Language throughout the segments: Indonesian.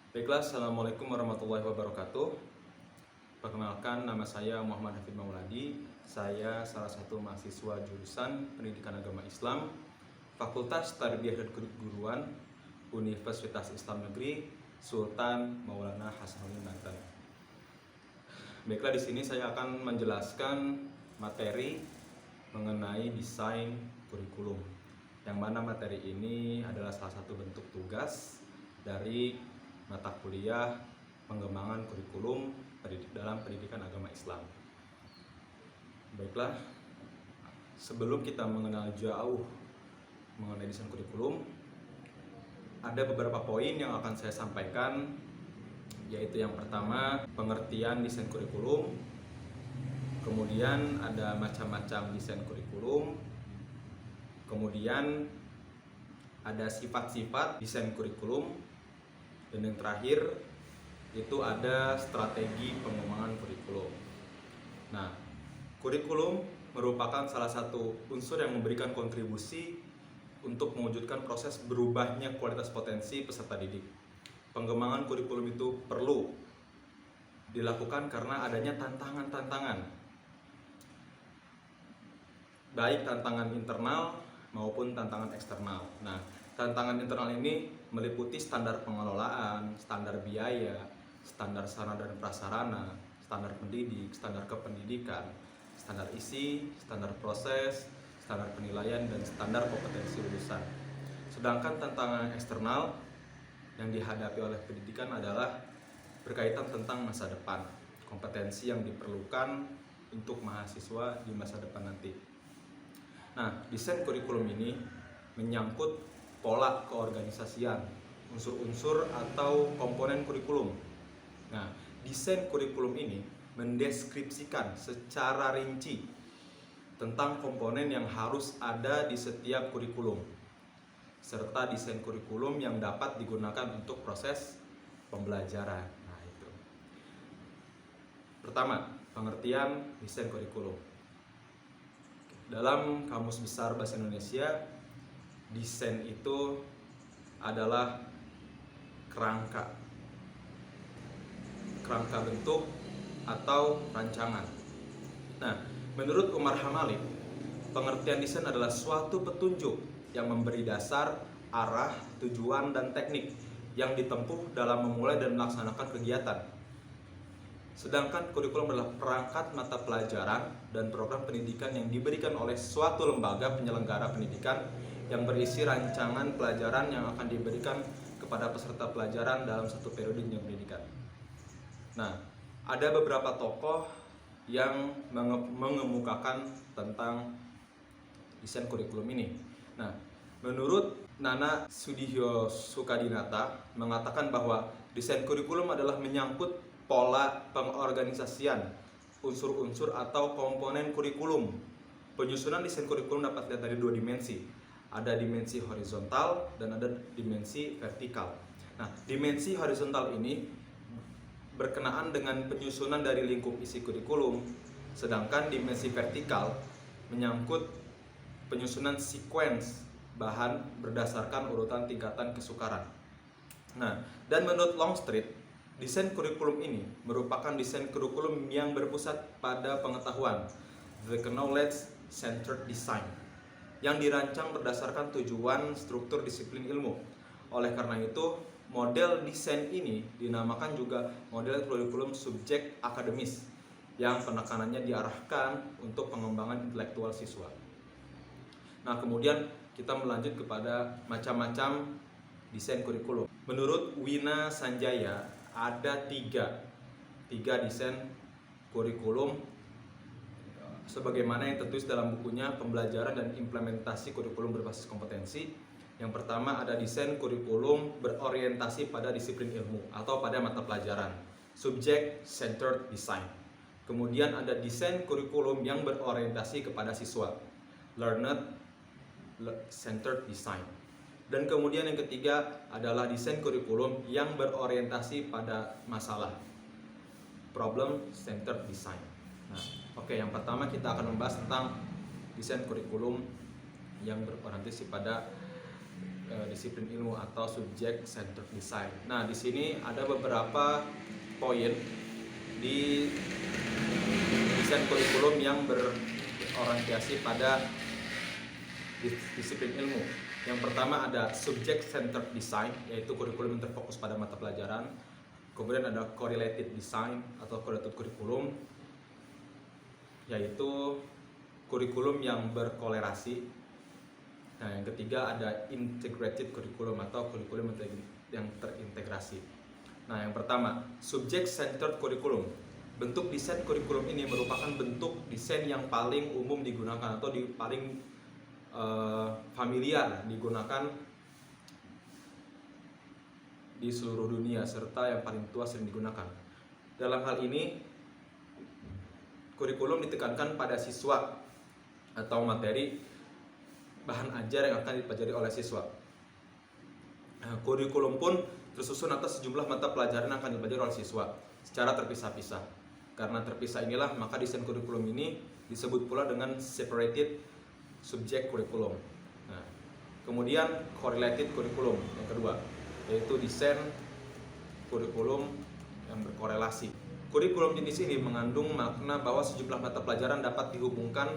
Baiklah, Assalamualaikum warahmatullahi wabarakatuh. Perkenalkan, nama saya Muhammad Hafid Mauladi. Saya salah satu mahasiswa jurusan Pendidikan Agama Islam, Fakultas Tarbiyah dan Keguruan, Universitas Islam Negeri Sultan Maulana Hasanuddin Banten. Baiklah, di sini saya akan menjelaskan materi mengenai desain kurikulum. Yang mana materi ini adalah salah satu bentuk tugas dari mata kuliah pengembangan kurikulum dalam pendidikan agama Islam. Baiklah, sebelum kita mengenal jauh mengenai desain kurikulum, ada beberapa poin yang akan saya sampaikan, yaitu yang pertama, pengertian desain kurikulum. Kemudian ada macam-macam desain kurikulum. Kemudian ada sifat-sifat desain kurikulum. Dan yang terakhir itu ada strategi pengembangan kurikulum. Nah, kurikulum merupakan salah satu unsur yang memberikan kontribusi untuk mewujudkan proses berubahnya kualitas potensi peserta didik. Pengembangan kurikulum itu perlu dilakukan karena adanya tantangan-tantangan, baik tantangan internal maupun tantangan eksternal. Nah, tantangan internal ini meliputi standar pengelolaan, standar biaya, standar sarana dan prasarana, standar pendidik, standar kependidikan, standar isi, standar proses, standar penilaian, dan standar kompetensi lulusan. Sedangkan tantangan eksternal yang dihadapi oleh pendidikan adalah berkaitan tentang masa depan, kompetensi yang diperlukan untuk mahasiswa di masa depan nanti. Nah, desain kurikulum ini menyangkut pola keorganisasian, unsur-unsur atau komponen kurikulum. Nah, desain kurikulum ini mendeskripsikan secara rinci tentang komponen yang harus ada di setiap kurikulum, serta desain kurikulum yang dapat digunakan untuk proses pembelajaran. Nah, itu. Pertama, pengertian desain kurikulum. Dalam Kamus Besar Bahasa Indonesia, desain itu adalah kerangka bentuk atau rancangan. Nah, menurut Umar Hamali, pengertian desain adalah suatu petunjuk yang memberi dasar, arah, tujuan, dan teknik yang ditempuh dalam memulai dan melaksanakan kegiatan. Sedangkan kurikulum adalah perangkat mata pelajaran dan program pendidikan yang diberikan oleh suatu lembaga penyelenggara pendidikan yang berisi rancangan pelajaran yang akan diberikan kepada peserta pelajaran dalam satu periode jenjang pendidikan. Nah, ada beberapa tokoh yang mengemukakan tentang desain kurikulum ini. Nah, menurut Nana Sudihyo Sukadinata mengatakan bahwa desain kurikulum adalah menyangkut pola pengorganisasian, unsur-unsur atau komponen kurikulum. Penyusunan desain kurikulum dapat dilihat dari dua dimensi. Ada dimensi horizontal dan ada dimensi vertikal. Nah, dimensi horizontal ini berkenaan dengan penyusunan dari lingkup isi kurikulum, sedangkan dimensi vertikal menyangkut penyusunan sequence bahan berdasarkan urutan tingkatan kesukaran. Nah, dan menurut Longstreet, desain kurikulum ini merupakan desain kurikulum yang berpusat pada pengetahuan, the knowledge-centered design, yang dirancang berdasarkan tujuan struktur disiplin ilmu. Oleh karena itu, model desain ini dinamakan juga model kurikulum subjek akademis, yang penekanannya diarahkan untuk pengembangan intelektual siswa. Nah, kemudian kita melanjut kepada macam-macam desain kurikulum. Menurut Wina Sanjaya, ada tiga desain kurikulum sebagaimana yang tertulis dalam bukunya Pembelajaran dan Implementasi Kurikulum Berbasis Kompetensi. Yang pertama ada desain kurikulum berorientasi pada disiplin ilmu atau pada mata pelajaran, Subject Centered Design. Kemudian ada desain kurikulum yang berorientasi kepada siswa, Learner Centered Design. Dan kemudian yang ketiga adalah desain kurikulum yang berorientasi pada masalah, Problem Centered Design. Nah, oke, yang pertama kita akan membahas tentang desain kurikulum yang berorientasi pada disiplin ilmu atau subject centered design. Nah, di sini ada beberapa poin di desain kurikulum yang berorientasi pada disiplin ilmu. Yang pertama ada subject centered design, yaitu kurikulum yang terfokus pada mata pelajaran. Kemudian ada correlated design atau correlated kurikulum, yaitu kurikulum yang berkolerasi. Nah, yang ketiga ada integrated kurikulum atau kurikulum yang terintegrasi. Nah, yang pertama, subject centered kurikulum. Bentuk desain kurikulum ini merupakan bentuk desain yang paling umum digunakan atau paling familiar digunakan di seluruh dunia serta yang paling tua sering digunakan. Dalam hal ini, kurikulum ditekankan pada siswa atau materi bahan ajar yang akan dipelajari oleh siswa. Kurikulum pun tersusun atas sejumlah mata pelajaran yang akan dipelajari oleh siswa secara terpisah-pisah. Karena terpisah inilah maka desain kurikulum ini disebut pula dengan separated subject kurikulum. Nah, kemudian correlated kurikulum yang kedua, yaitu desain kurikulum yang berkorelasi. Kurikulum jenis ini mengandung makna bahwa sejumlah mata pelajaran dapat dihubungkan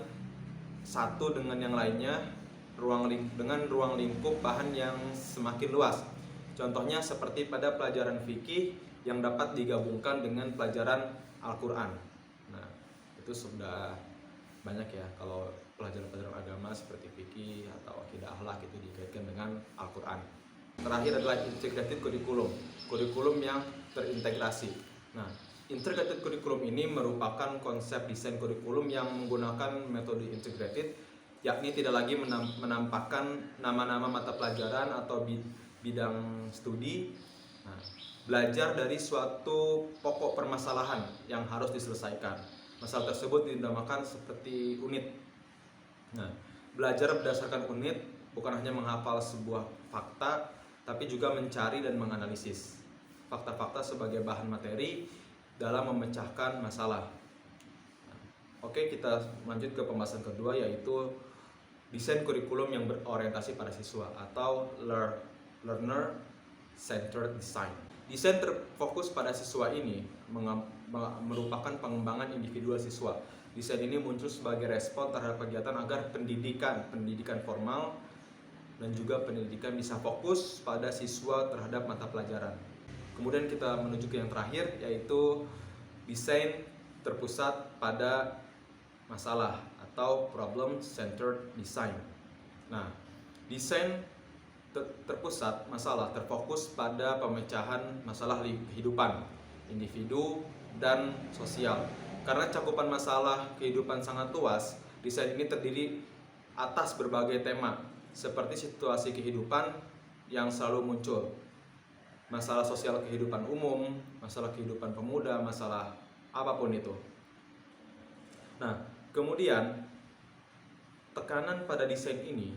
satu dengan yang lainnya dengan ruang lingkup bahan yang semakin luas. Contohnya seperti pada pelajaran fikih yang dapat digabungkan dengan pelajaran Al-Quran. Nah, itu sudah banyak ya kalau pelajaran-pelajaran agama seperti fikih atau akidah akhlak itu dikaitkan dengan Al-Quran. Terakhir adalah integrated kurikulum, kurikulum yang terintegrasi. Nah, integrated kurikulum ini merupakan konsep desain kurikulum yang menggunakan metode integrated, yakni tidak lagi menampakkan nama-nama mata pelajaran atau bidang studi. Nah, belajar dari suatu pokok permasalahan yang harus diselesaikan. Masalah tersebut dinamakan seperti unit. Nah, belajar berdasarkan unit bukan hanya menghafal sebuah fakta, tapi juga mencari dan menganalisis fakta-fakta sebagai bahan materi dalam memecahkan masalah. Oke, kita lanjut ke pembahasan kedua, yaitu desain kurikulum yang berorientasi pada siswa atau learner centered design. Desain terfokus pada siswa ini merupakan pengembangan individual siswa. Desain ini muncul sebagai respon terhadap kegiatan agar pendidikan formal dan juga pendidikan bisa fokus pada siswa terhadap mata pelajaran. Kemudian kita menuju ke yang terakhir, yaitu desain terpusat pada masalah atau problem centered design. Nah, desain terpusat masalah terfokus pada pemecahan masalah kehidupan individu dan sosial. Karena cakupan masalah kehidupan sangat luas, desain ini terdiri atas berbagai tema seperti situasi kehidupan yang selalu muncul, masalah sosial kehidupan umum, masalah kehidupan pemuda, masalah apapun itu. Nah, kemudian tekanan pada desain ini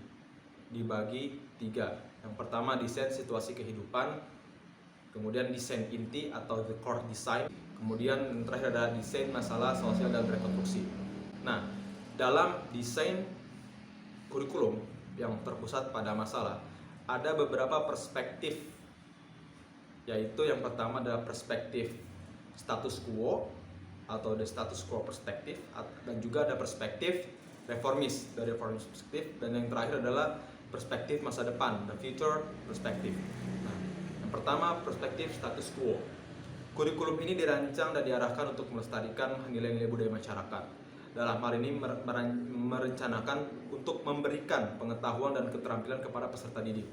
dibagi 3. Yang pertama desain situasi kehidupan, kemudian desain inti atau the core design, kemudian yang terakhir adalah desain masalah sosial dan rekonstruksi. Nah, dalam desain kurikulum yang terpusat pada masalah ada beberapa perspektif, yaitu yang pertama adalah perspektif status quo atau the status quo perspektif, dan juga ada perspektif reformis dari reformis perspektif, dan yang terakhir adalah perspektif masa depan, the future perspektif. Nah, yang pertama perspektif status quo. Kurikulum ini dirancang dan diarahkan untuk melestarikan nilai-nilai budaya masyarakat. Dalam hal ini merencanakan untuk memberikan pengetahuan dan keterampilan kepada peserta didik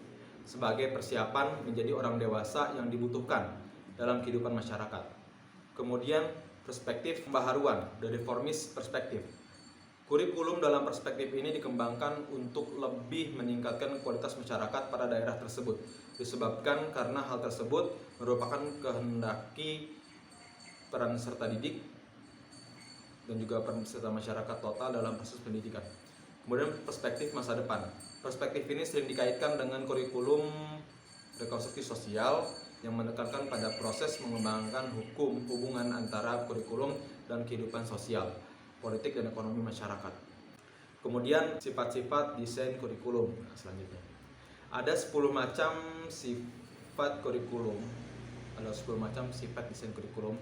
sebagai persiapan menjadi orang dewasa yang dibutuhkan dalam kehidupan masyarakat. Kemudian perspektif pembaharuan, the reformis perspektif. Kurikulum dalam perspektif ini dikembangkan untuk lebih meningkatkan kualitas masyarakat pada daerah tersebut, disebabkan karena hal tersebut merupakan kehendaki peran serta didik dan juga peran serta masyarakat total dalam proses pendidikan. Kemudian perspektif masa depan. Perspektif ini sering dikaitkan dengan kurikulum rekonstruksi sosial yang menekankan pada proses mengembangkan hubungan antara kurikulum dan kehidupan sosial, politik dan ekonomi masyarakat. Kemudian sifat-sifat desain kurikulum selanjutnya. Ada 10 macam sifat kurikulum. Ada 10 macam sifat desain kurikulum.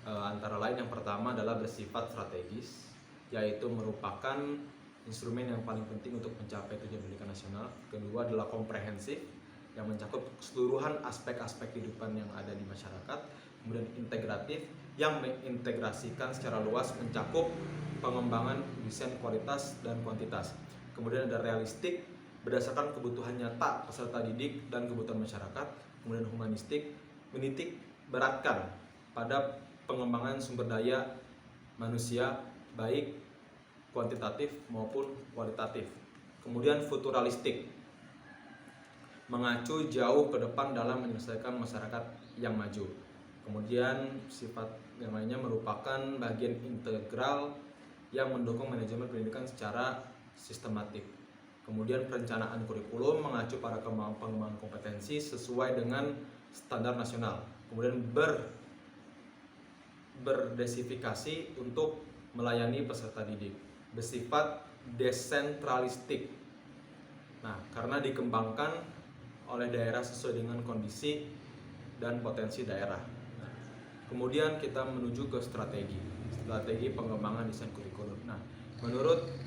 Antara lain yang pertama adalah bersifat strategis, yaitu merupakan instrumen yang paling penting untuk mencapai tujuan pendidikan nasional. Kedua adalah komprehensif, yang mencakup keseluruhan aspek-aspek kehidupan yang ada di masyarakat. Kemudian integratif, yang mengintegrasikan secara luas mencakup pengembangan desain kualitas dan kuantitas. Kemudian ada realistik, berdasarkan kebutuhan nyata peserta didik dan kebutuhan masyarakat. Kemudian humanistik, menitik beratkan pada pengembangan sumber daya manusia, baik kuantitatif maupun kualitatif. Kemudian futuralistik, mengacu jauh ke depan dalam menyelesaikan masyarakat yang maju. Kemudian sifat yang lainnya merupakan bagian integral yang mendukung manajemen pendidikan secara sistematik. Kemudian perencanaan kurikulum mengacu pada pengembangan kompetensi sesuai dengan standar nasional. Kemudian berdesifikasi untuk melayani peserta didik. Bersifat desentralistik. Nah, karena dikembangkan oleh daerah sesuai dengan kondisi dan potensi daerah. Nah, kemudian kita menuju ke strategi pengembangan desain kurikulum. Nah, menurut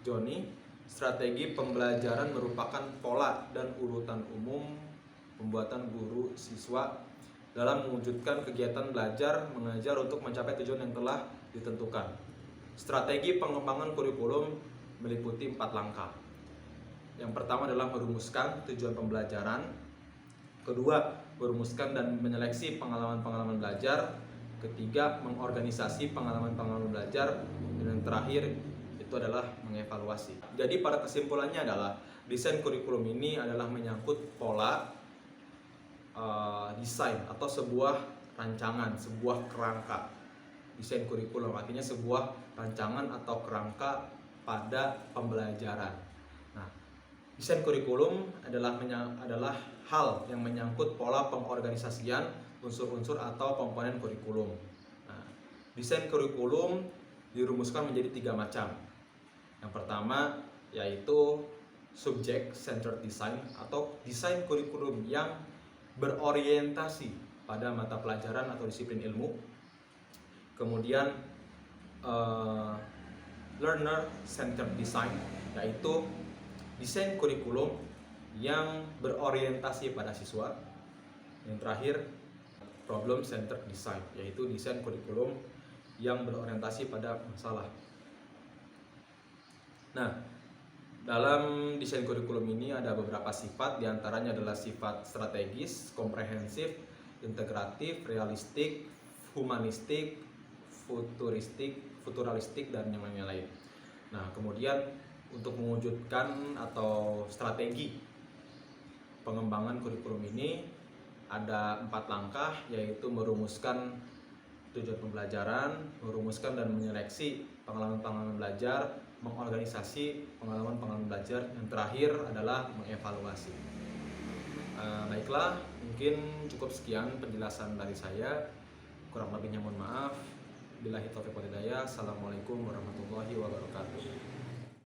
Johnny, strategi pembelajaran merupakan pola dan urutan umum pembuatan guru siswa dalam mewujudkan kegiatan belajar mengajar untuk mencapai tujuan yang telah ditentukan. Strategi pengembangan kurikulum meliputi 4 langkah. Yang pertama adalah merumuskan tujuan pembelajaran. Kedua, merumuskan dan menyeleksi pengalaman-pengalaman belajar. Ketiga, mengorganisasi pengalaman-pengalaman belajar. Dan yang terakhir itu adalah mengevaluasi. Jadi pada kesimpulannya adalah desain kurikulum ini adalah menyangkut pola desain atau sebuah rancangan, sebuah kerangka. Desain kurikulum artinya sebuah rancangan atau kerangka pada pembelajaran. Nah, desain kurikulum adalah hal yang menyangkut pola pengorganisasian unsur-unsur atau komponen kurikulum. Nah, desain kurikulum dirumuskan menjadi 3 macam. Yang pertama yaitu subject centered design atau desain kurikulum yang berorientasi pada mata pelajaran atau disiplin ilmu. Kemudian learner centered design yaitu desain kurikulum yang berorientasi pada siswa. Yang terakhir problem centered design yaitu desain kurikulum yang berorientasi pada masalah. Nah, dalam desain kurikulum ini ada beberapa sifat, diantaranya adalah sifat strategis, komprehensif, integratif, realistik, humanistik, futuralistik, dan yang lain-lain. Nah, kemudian untuk mewujudkan atau strategi pengembangan kurikulum ini ada 4 langkah, yaitu merumuskan tujuan pembelajaran, merumuskan dan menyeleksi pengalaman-pengalaman belajar, mengorganisasi pengalaman-pengalaman belajar, yang terakhir adalah mengevaluasi. Baiklah, mungkin cukup sekian penjelasan dari saya. Kurang lebihnya mohon maaf. Billahi taufiq wal hidayah. Assalamualaikum warahmatullahi wabarakatuh.